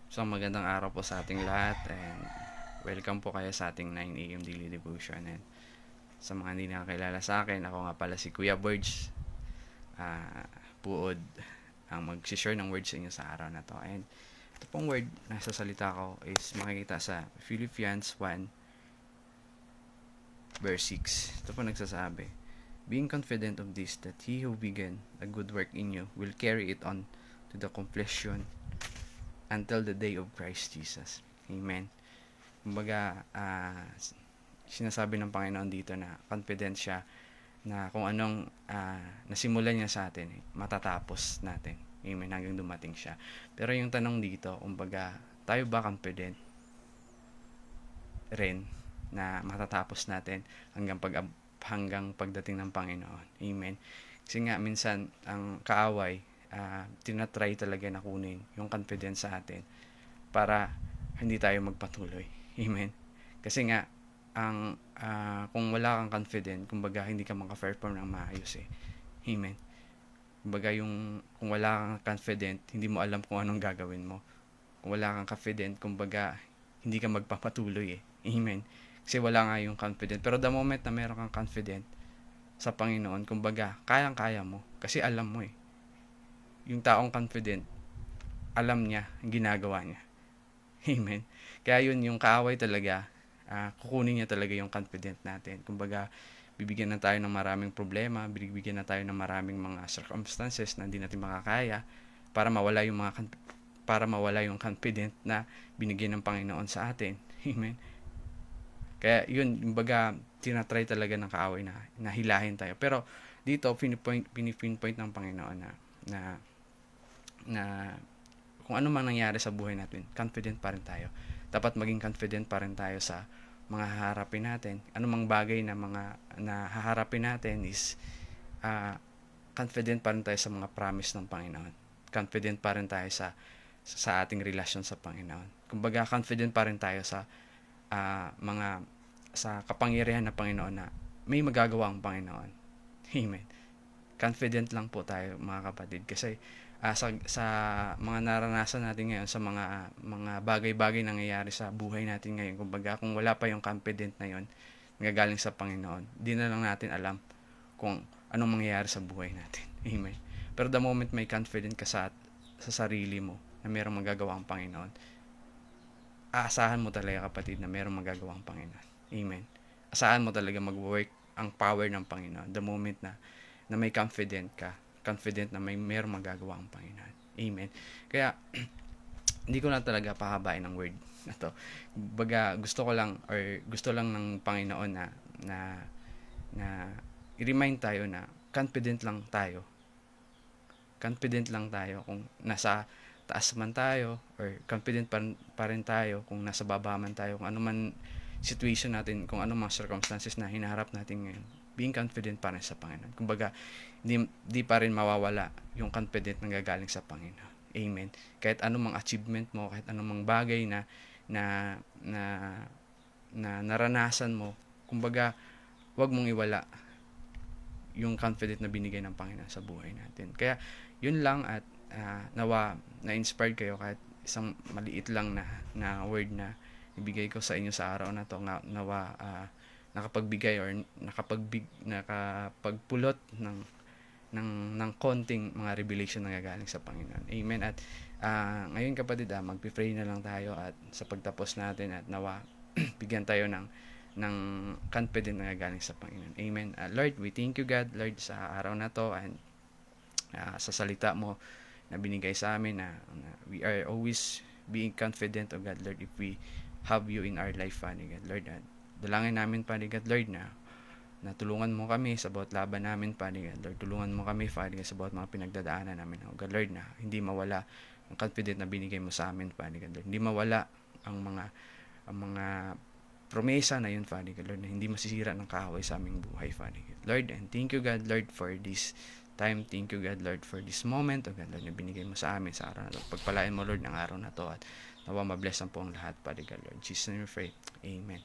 So magandang araw po sa ating lahat and welcome po kayo sa ating 9 AM Daily Devotion. And sa mga hindi nakakilala sa akin, ako nga pala si Kuya Birds, Puod, ang mag-share ng words sa inyo sa araw na to. And ito pong word na sasalita ko is makikita sa Philippians 1 verse 6. Ito po nagsasabi, being confident of this, that he who began a good work in you will carry it on to the completion until the day of Christ Jesus. Amen. Kumbaga, sinasabi ng Panginoon dito na confident siya na kung anong nasimulan niya sa atin, matatapos natin. Amen. Hanggang dumating siya. Pero yung tanong dito, kumbaga, tayo ba confident rin na matatapos natin hanggang pagdating ng Panginoon? Amen. Kasi nga, minsan, ang kaaway, tinatry talaga na kunin yung confidence sa atin para hindi tayo magpatuloy. Amen. Kasi nga kung wala kang confident, kumbaga hindi ka maka-perform ng maayos Amen. Kumbaga kung wala kang confident, hindi mo alam kung anong gagawin mo. Kung wala kang confident, kumbaga hindi ka magpapatuloy Amen. Kasi wala nga yung confident. Pero the moment na meron kang confident sa Panginoon, kumbaga kayang-kaya mo kasi alam mo yung taong confident, alam niya ang ginagawa niya. Amen. Kaya yun, yung kaaway talaga, kukunin niya talaga yung confident natin. Kumbaga, bibigyan na tayo ng maraming problema, bibigyan na tayo ng maraming mga circumstances na hindi natin makakaya para mawala yung confident na binigyan ng Panginoon sa atin. Amen. Kaya yun, kumbaga, tinatry talaga ng kaaway na hilahin tayo. Pero dito, pinipinpoint ng Panginoon na kung ano mang nangyari sa buhay natin, confident pa rin tayo. Dapat maging confident pa rin tayo sa mga haharapin natin. Anumang bagay na haharapin natin is confident pa rin tayo sa mga promise ng Panginoon. Confident pa rin tayo sa ating relasyon sa Panginoon. Kumbaga, confident pa rin tayo sa sa kapangyarihan ng Panginoon na may magagawa ang Panginoon. Amen. Confident lang po tayo, mga kapatid, kasi sa mga naranasan natin ngayon, sa mga bagay-bagay nangyayari sa buhay natin ngayon, kumbaga kung wala pa yung confident na yon nagagaling sa Panginoon, di na lang natin alam kung anong mangyayari sa buhay natin. Amen. Pero the moment may confident ka sa sarili mo na mayroong magagawa ang Panginoon, aasahan mo talaga, kapatid, na mayroong magagawa ang Panginoon. Amen. Asahan mo talaga mag-work ang power ng Panginoon the moment na may confident ka, confident na mayroong magagawa ang Panginoon. Amen. Kaya hindi ko na talaga pahabain ng word na to. Baga gusto lang ng Panginoon na i-remind tayo na confident lang tayo. Confident lang tayo kung nasa taas man tayo, or confident pa rin tayo kung nasa baba man tayo, kung ano man situation natin, kung ano mga circumstances na hinaharap natin ngayon, being confident pa rin sa Panginoon. Kumbaga, di pa rin mawawala yung confident na gagaling sa Panginoon. Amen. Kahit anong mga achievement mo, kahit anong mga bagay na naranasan mo, kumbaga, wag mong iwala yung confident na binigay ng Panginoon sa buhay natin. Kaya, yun lang, at nawa na-inspired kayo kahit isang maliit lang na word na ibigay ko sa inyo sa araw na to, nawa nakapagbigay or nakapagpulot ng konting mga revelation na gagaling sa Panginoon. Amen. At ngayon, kapatid, magpi-pray na lang tayo at sa pagtapos natin, at nawa bigyan tayo ng confident na gagaling sa Panginoon. Amen. Lord, we thank you, God, Lord, sa araw na to, and sa salita mo na binigay sa amin, na we are always being confident, oh God, Lord, if we have you in our life, Father God, Lord. At dalangin namin, Father God, Lord, na tulungan mo kami sa bawat laban namin, Father God, Lord. Tulungan mo kami, Father God, sa bawat mga pinagdadaanan namin, oh God, Lord, na hindi mawala ang confident na binigay mo sa amin, Father God, Lord. Hindi mawala ang mga promesa na yun, Father God, Lord, na hindi masisira ng kaaway sa aming buhay, Father God, Lord. And thank you, God, Lord, for this time. Thank you, God, Lord, for this moment, oh God, Lord, na binigay mo sa amin sa araw na to. Pagpalain mo, Lord, ng araw na to, at nawa mabless ang po ang lahat, Father God, Lord. Jesus' name we pray. Amen.